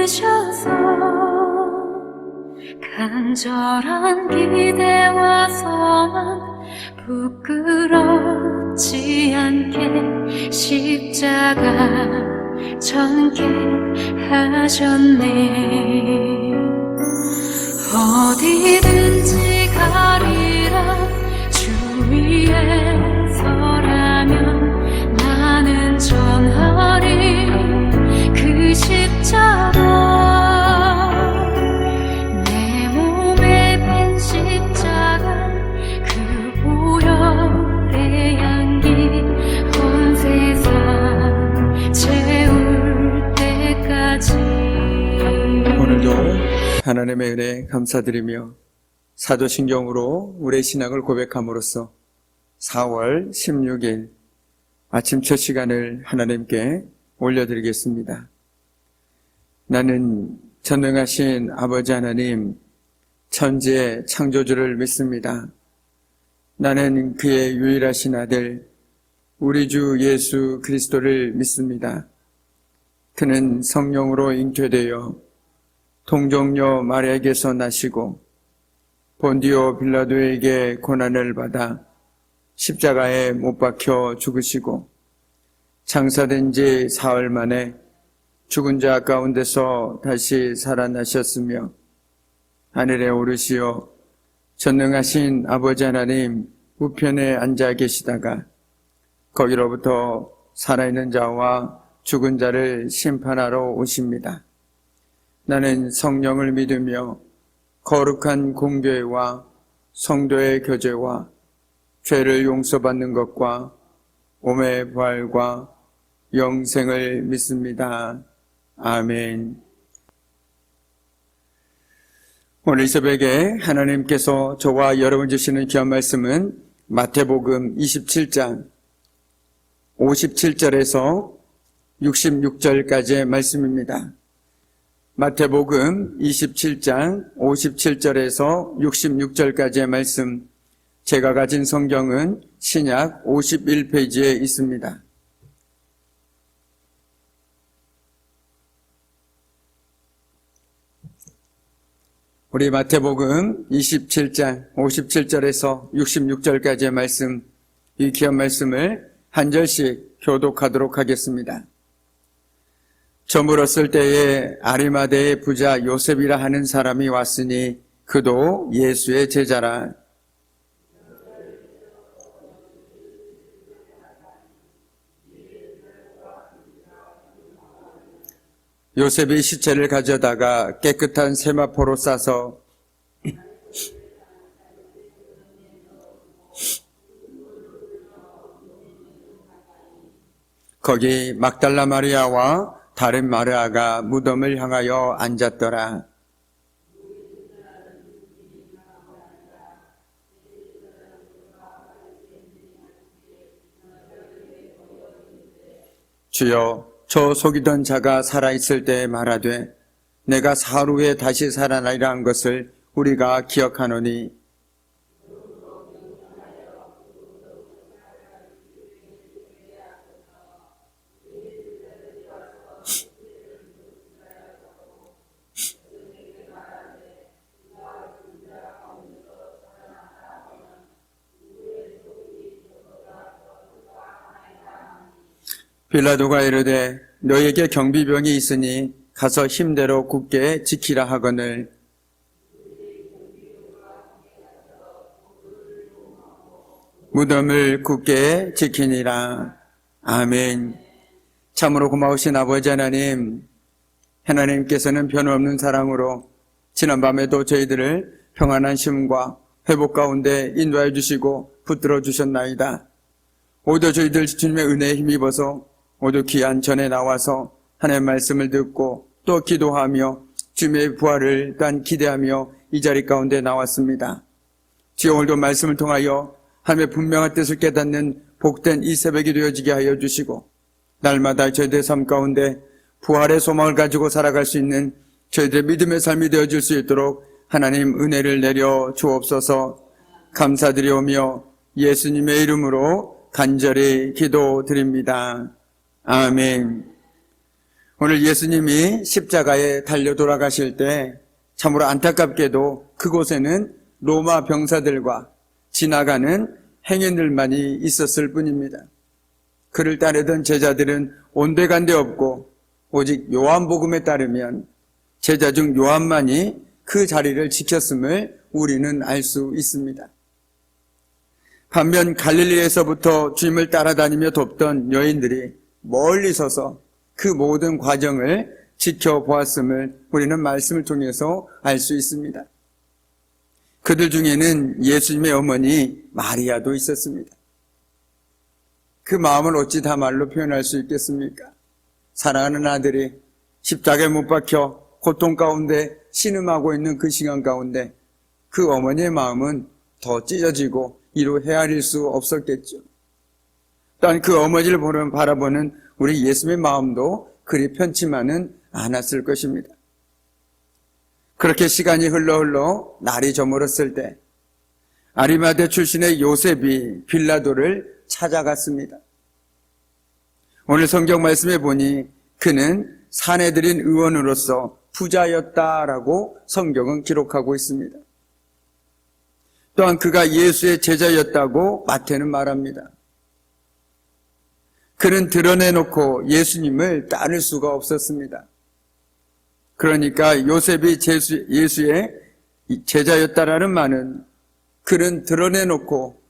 주셔서 간절한 기대와 소망 부끄럽지 않게 십자가 전개하셨네. 어디든지 가리라 주 위에 서라면 나는 전하리 그 십자가. 내 몸에 밴 십자가 그 보혈의 향기 온 세상 채울 때까지. 오늘도 하나님의 은혜 감사드리며 사도신경으로 우리의 신앙을 고백함으로써 4월 16일 아침 첫 시간을 하나님께 올려드리겠습니다. 나는 전능하신 아버지 하나님, 천지의 창조주를 믿습니다. 나는 그의 유일하신 아들 우리 주 예수 그리스도를 믿습니다. 그는 성령으로 잉태되어 동정녀 마리아에게서 나시고 본디오 빌라도에게 고난을 받아 십자가에 못 박혀 죽으시고 장사된 지 사흘 만에 죽은 자 가운데서 다시 살아나셨으며 하늘에 오르시어 전능하신 아버지 하나님 우편에 앉아 계시다가 거기로부터 살아있는 자와 죽은 자를 심판하러 오십니다. 나는 성령을 믿으며 거룩한 공교회와 성도의 교제와 죄를 용서받는 것과 몸의 부활과 영생을 믿습니다. 아멘. 오늘 이 새벽에 하나님께서 저와 여러분 주시는 귀한 말씀은 마태복음 27장 57절에서 66절까지의 말씀입니다. 마태복음 27장 57절에서 66절까지의 말씀, 제가 가진 성경은 신약 51페이지에 있습니다. 우리 마태복음 27장 57절에서 66절까지의 말씀, 이 귀한 말씀을 한 절씩 교독하도록 하겠습니다. 저물었을 때에 아리마대의 부자 요셉이라 하는 사람이 왔으니 그도 예수의 제자라. 요셉이 시체를 가져다가 깨끗한 세마포로 싸서 거기 막달라 마리아와 다른 마리아가 무덤을 향하여 앉았더라. 주여, 저 속이던 자가 살아있을 때 말하되 내가 사흘 후에 다시 살아나리라 한 것을 우리가 기억하노니 빌라도가 이르되 너에게 경비병이 있으니 가서 힘대로 굳게 지키라 하거늘 무덤을 굳게 지키니라. 아멘. 참으로 고마우신 아버지 하나님, 하나님께서는 변함없는 사랑으로 지난밤에도 저희들을 평안한 쉼과 회복 가운데 인도하여 주시고 붙들어 주셨나이다. 오히려 저희들 주님의 은혜에 힘입어서 모두 귀한 전에 나와서 하나님의 말씀을 듣고 또 기도하며 주님의 부활을 또한 기대하며 이 자리 가운데 나왔습니다. 주여, 오늘도 말씀을 통하여 하나님의 분명한 뜻을 깨닫는 복된 이 새벽이 되어지게 하여 주시고 날마다 저희들의 삶 가운데 부활의 소망을 가지고 살아갈 수 있는 저희들의 믿음의 삶이 되어질 수 있도록 하나님 은혜를 내려 주옵소서. 감사드리오며 예수님의 이름으로 간절히 기도드립니다. 아멘. 오늘 예수님이 십자가에 달려 돌아가실 때 참으로 안타깝게도 그곳에는 로마 병사들과 지나가는 행인들만이 있었을 뿐입니다. 그를 따르던 제자들은 온데간데 없고 오직 요한복음에 따르면 제자 중 요한만이 그 자리를 지켰음을 우리는 알 수 있습니다. 반면 갈릴리에서부터 주님을 따라다니며 돕던 여인들이 멀리 서서 그 모든 과정을 지켜보았음을 우리는 말씀을 통해서 알 수 있습니다. 그들 중에는 예수님의 어머니 마리아도 있었습니다. 그 마음을 어찌 다 말로 표현할 수 있겠습니까? 사랑하는 아들이 십자가에 못 박혀 고통 가운데 신음하고 있는 그 시간 가운데 그 어머니의 마음은 더 찢어지고 이루 헤아릴 수 없었겠죠. 또한 그 어머니를 바라보는 우리 예수님의 마음도 그리 편치만은 않았을 것입니다. 그렇게 시간이 흘러 날이 저물었을 때 아리마대 출신의 요셉이 빌라도를 찾아갔습니다. 오늘 성경 말씀에 보니 그는 사내들인 의원으로서 부자였다라고 성경은 기록하고 있습니다. 또한 그가 예수의 제자였다고 마태는 말합니다. 그는 드러내놓고 예수님을 따를 수가 없었습니다. 그러니까 요셉이 예수의 제자였다라는 말은 그는 드러내놓고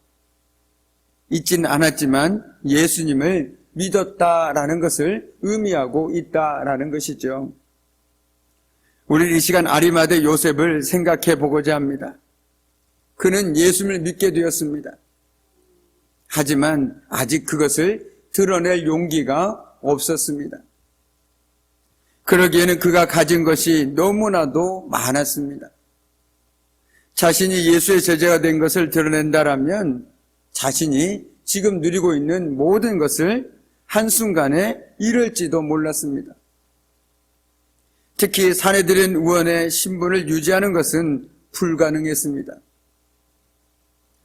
있지는 않았지만 예수님을 믿었다라는 것을 의미하고 있다라는 것이죠. 우리 이 시간 아리마대 요셉을 생각해 보고자 합니다. 그는 예수님을 믿게 되었습니다. 하지만 아직 그것을 드러낼 용기가 없었습니다. 그러기에는 그가 가진 것이 너무나도 많았습니다. 자신이 예수의 제자가 된 것을 드러낸다라면 자신이 지금 누리고 있는 모든 것을 한순간에 잃을지도 몰랐습니다. 특히 사내들인 의원의 신분을 유지하는 것은 불가능했습니다.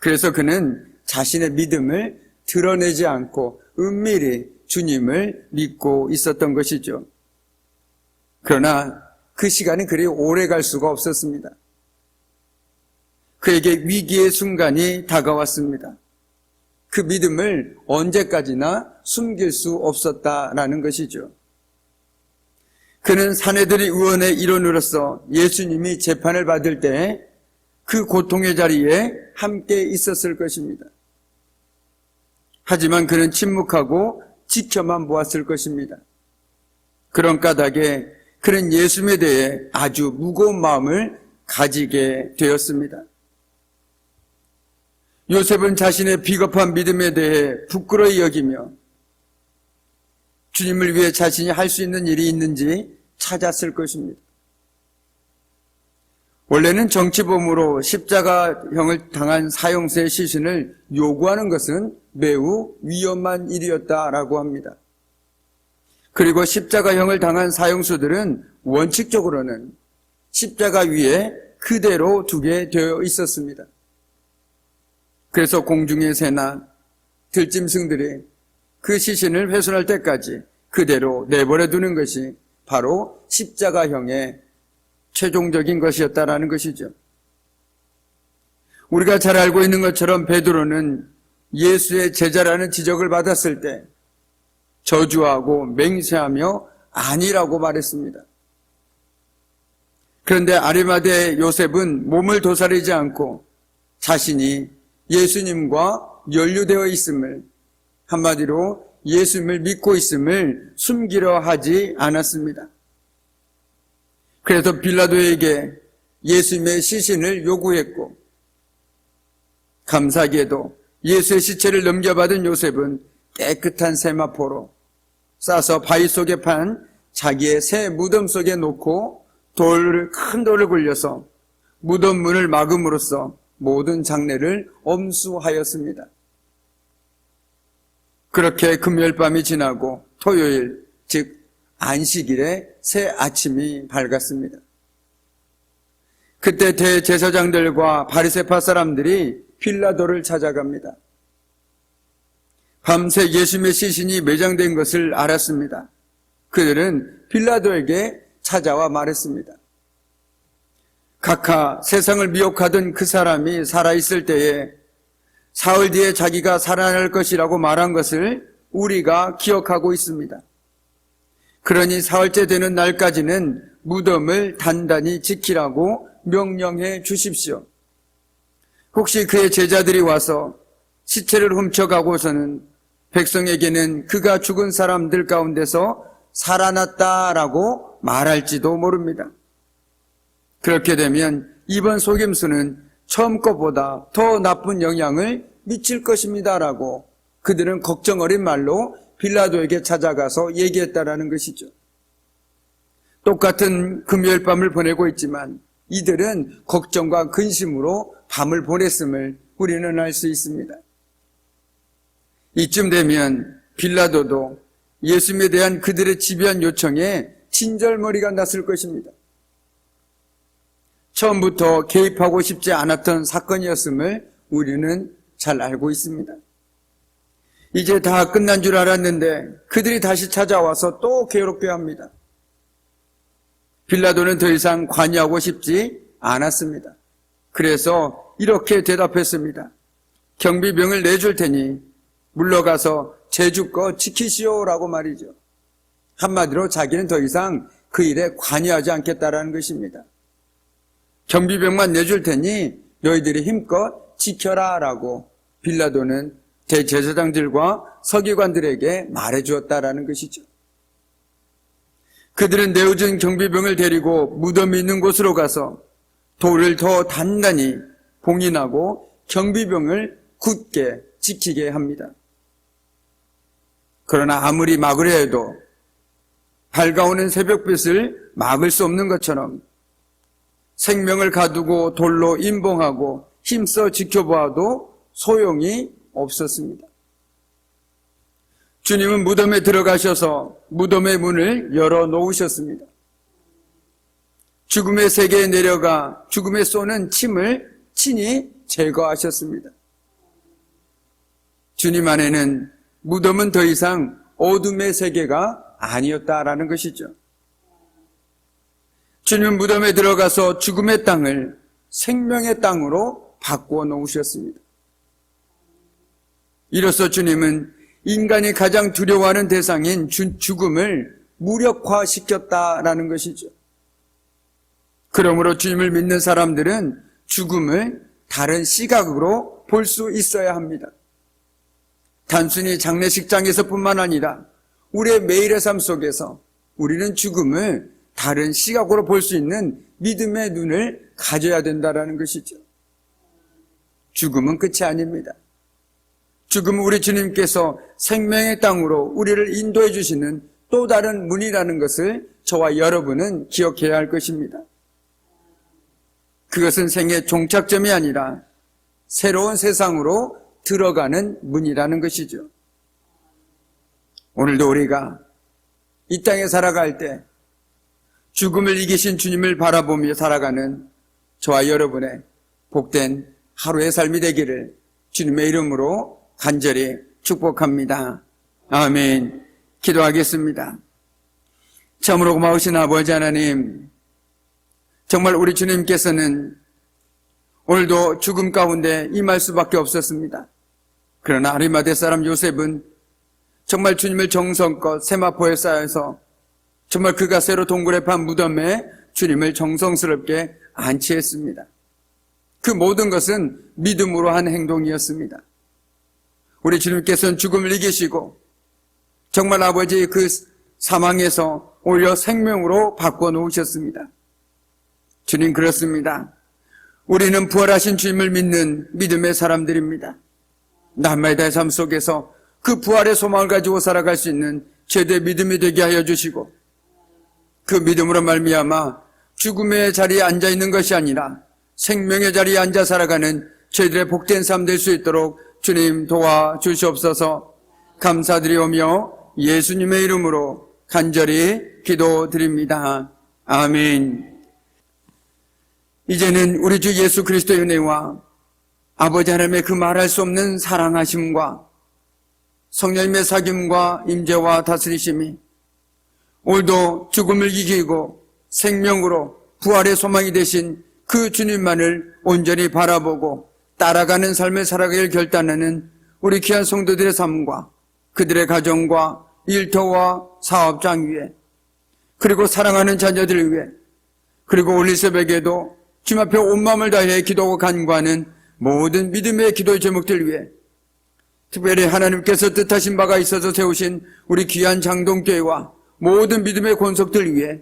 그래서 그는 자신의 믿음을 드러내지 않고 은밀히 주님을 믿고 있었던 것이죠. 그러나 그 시간이 그리 오래 갈 수가 없었습니다. 그에게 위기의 순간이 다가왔습니다. 그 믿음을 언제까지나 숨길 수 없었다라는 것이죠. 그는 사내들의 의원의 일원으로서 예수님이 재판을 받을 때 그 고통의 자리에 함께 있었을 것입니다. 하지만 그는 침묵하고 지켜만 보았을 것입니다. 그런 까닭에 그는 예수님에 대해 아주 무거운 마음을 가지게 되었습니다. 요셉은 자신의 비겁한 믿음에 대해 부끄러이 여기며 주님을 위해 자신이 할 수 있는 일이 있는지 찾았을 것입니다. 원래는 정치범으로 십자가형을 당한 사형수의 시신을 요구하는 것은 매우 위험한 일이었다라고 합니다. 그리고 십자가형을 당한 사형수들은 원칙적으로는 십자가 위에 그대로 두게 되어 있었습니다. 그래서 공중의 새나 들짐승들이 그 시신을 훼손할 때까지 그대로 내버려 두는 것이 바로 십자가형의 최종적인 것이었다라는 것이죠. 우리가 잘 알고 있는 것처럼 베드로는 예수의 제자라는 지적을 받았을 때 저주하고 맹세하며 아니라고 말했습니다. 그런데 아리마대 요셉은 몸을 도사리지 않고 자신이 예수님과 연루되어 있음을, 한마디로 예수님을 믿고 있음을 숨기려 하지 않았습니다. 그래서 빌라도에게 예수님의 시신을 요구했고, 감사하게도 예수의 시체를 넘겨받은 요셉은 깨끗한 세마포로 싸서 바위 속에 판 자기의 새 무덤 속에 놓고 큰 돌을 굴려서 무덤 문을 막음으로써 모든 장례를 엄수하였습니다. 그렇게 금요일 밤이 지나고 토요일, 즉 안식일에 새 아침이 밝았습니다. 그때 대제사장들과 바리새파 사람들이 빌라도를 찾아갑니다. 밤새 예수님의 시신이 매장된 것을 알았습니다. 그들은 빌라도에게 찾아와 말했습니다. 각하 세상을 미혹하던 그 사람이 살아있을 때에 사흘 뒤에 자기가 살아날 것이라고 말한 것을 우리가 기억하고 있습니다. 그러니 사흘째 되는 날까지는 무덤을 단단히 지키라고 명령해 주십시오. 혹시 그의 제자들이 와서 시체를 훔쳐가고서는 백성에게는 그가 죽은 사람들 가운데서 살아났다라고 말할지도 모릅니다. 그렇게 되면 이번 속임수는 처음 것보다 더 나쁜 영향을 미칠 것입니다라고 그들은 걱정 어린 말로 빌라도에게 찾아가서 얘기했다라는 것이죠. 똑같은 금요일 밤을 보내고 있지만 이들은 걱정과 근심으로 밤을 보냈음을 우리는 알 수 있습니다. 이쯤 되면 빌라도도 예수님에 대한 그들의 집요한 요청에 친절머리가 났을 것입니다. 처음부터 개입하고 싶지 않았던 사건이었음을 우리는 잘 알고 있습니다. 이제 다 끝난 줄 알았는데 그들이 다시 찾아와서 또 괴롭게 합니다. 빌라도는 더 이상 관여하고 싶지 않았습니다. 그래서 이렇게 대답했습니다. 경비병을 내줄 테니 물러가서 제주껏 지키시오라고 말이죠. 한마디로 자기는 더 이상 그 일에 관여하지 않겠다라는 것입니다. 경비병만 내줄 테니 너희들이 힘껏 지켜라 라고 빌라도는 대제사장들과 서기관들에게 말해주었다라는 것이죠. 그들은 내어준 경비병을 데리고 무덤이 있는 곳으로 가서 돌을 더 단단히 봉인하고 경비병을 굳게 지키게 합니다. 그러나 아무리 막으려 해도 밝아오는 새벽빛을 막을 수 없는 것처럼 생명을 가두고 돌로 임봉하고 힘써 지켜보아도 소용이 없었습니다. 주님은 무덤에 들어가셔서 무덤의 문을 열어 놓으셨습니다. 죽음의 세계에 내려가 죽음에 쏘는 침을 친히 제거하셨습니다. 주님 안에는 무덤은 더 이상 어둠의 세계가 아니었다라는 것이죠. 주님은 무덤에 들어가서 죽음의 땅을 생명의 땅으로 바꾸어 놓으셨습니다. 이로써 주님은 인간이 가장 두려워하는 대상인 죽음을 무력화시켰다라는 것이죠. 그러므로 주님을 믿는 사람들은 죽음을 다른 시각으로 볼 수 있어야 합니다. 단순히 장례식장에서뿐만 아니라 우리의 매일의 삶 속에서 우리는 죽음을 다른 시각으로 볼 수 있는 믿음의 눈을 가져야 된다는 것이죠. 죽음은 끝이 아닙니다. 죽음은 우리 주님께서 생명의 땅으로 우리를 인도해 주시는 또 다른 문이라는 것을 저와 여러분은 기억해야 할 것입니다. 그것은 생의 종착점이 아니라 새로운 세상으로 들어가는 문이라는 것이죠. 오늘도 우리가 이 땅에 살아갈 때 죽음을 이기신 주님을 바라보며 살아가는 저와 여러분의 복된 하루의 삶이 되기를 주님의 이름으로 간절히 축복합니다. 아멘. 기도하겠습니다. 참으로 고마우신 아버지 하나님, 정말 우리 주님께서는 오늘도 죽음 가운데 임할 수밖에 없었습니다. 그러나 아리마대 사람 요셉은 정말 주님을 정성껏 세마포에 쌓여서 정말 그가 새로 동굴에 판 무덤에 주님을 정성스럽게 안치했습니다. 그 모든 것은 믿음으로 한 행동이었습니다. 우리 주님께서는 죽음을 이기시고 정말 아버지 그 사망에서 오히려 생명으로 바꿔 놓으셨습니다. 주님 그렇습니다. 우리는 부활하신 주님을 믿는 믿음의 사람들입니다. 날마다의 삶 속에서 그 부활의 소망을 가지고 살아갈 수 있는 최대의 믿음이 되게 하여 주시고 그 믿음으로 말미암아 죽음의 자리에 앉아 있는 것이 아니라 생명의 자리에 앉아 살아가는 저희들의 복된 삶 될 수 있도록 주님 도와주시옵소서. 감사드리오며 예수님의 이름으로 간절히 기도드립니다. 아멘. 이제는 우리 주 예수 그리스도의 은혜와 아버지 하나님의 그 말할 수 없는 사랑하심과 성령님의 사귐과 임재와 다스리심이 오늘도 죽음을 이기고 생명으로 부활의 소망이 되신 그 주님만을 온전히 바라보고 따라가는 삶을 살아가길 결단하는 우리 귀한 성도들의 삶과 그들의 가정과 일터와 사업장 위에, 그리고 사랑하는 자녀들 위해, 그리고 오늘 새벽에도 주님 앞에 온 마음을 다해 기도하고 간구하는 모든 믿음의 기도의 제목들 위해, 특별히 하나님께서 뜻하신 바가 있어서 세우신 우리 귀한 장동교회와 모든 믿음의 권속들 위해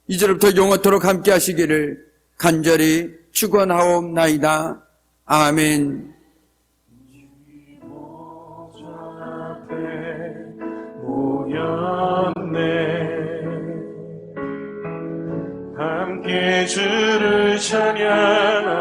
이제부터 영원토록 함께 하시기를 간절히 축원하옵나이다. 아멘. 함께 주를 찬양하며